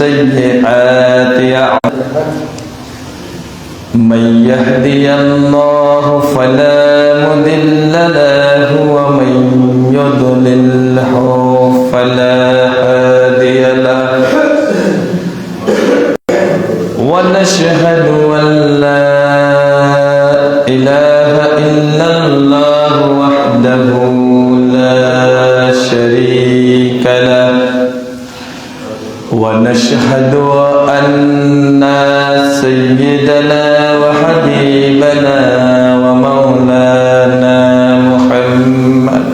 سيئات أعمالنا من يهدي الله فلا مضل له ومن يضلله فلا هادي له ونشهد أن لا إله إلا الله وحده لا شريك له ونشهد أن سيدنا وحبيبنا ومولانا محمد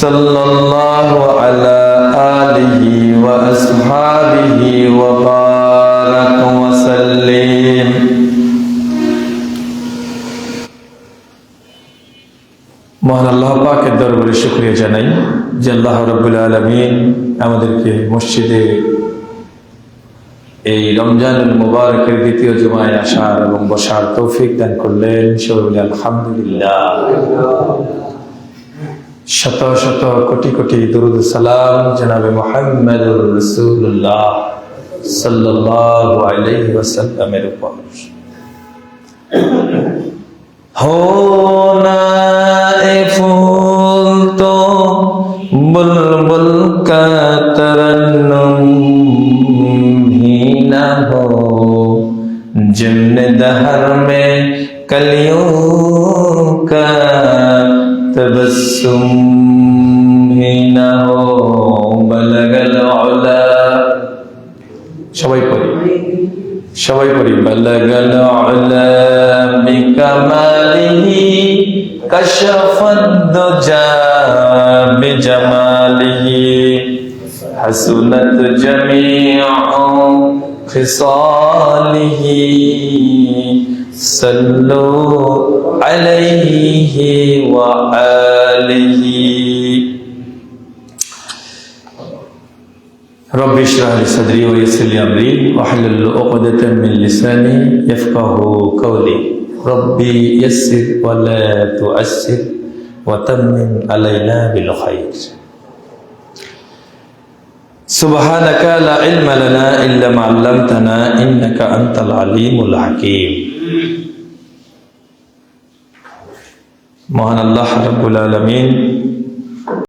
صلى الله على آله وأصحابه وبارك وسلم মহান আল্লাহ পাকের দরবারে শুকরিয়া জানাই যে আল্লাহ রাব্বুল আলামিন আমাদেরকে মসজিদে এই রমজানুল মুবারকের দ্বিতীয় জুমায় আসার এবং বসার তৌফিক দান করলেন। সবাই আলহামদুলিল্লাহ। শত শত কোটি কোটি দরুদ সালাম জনাবে মুহাম্মদুর রাসূলুল্লাহ সাল্লাল্লাহু আলাইহি ওয়াসাল্লামের উপর। होना ए फूल तो बुलबुल का तरन्नुम भी न हो, जिम्न दहर में कलियों का तबस्सुम भी न हो, बलगल उला সবাই পড়ি বলগল উলা বিকামালিহি কাশফাদ দুজা বিজামালিহি হাসুনাত জামিউ খিসালিহি সাল্লু আলাইহি ওয়া আলিহি। رب اشرح لي صدري ويسر لي امري واحلل عقدة من لساني يفقهوا قولي ربي يسر ولا تعسر وتمم علينا بالخير سبحانك لا علم لنا الا ما علمتنا انك انت العليم الحكيم। মহান আল্লাহ রাব্বুল আলামিন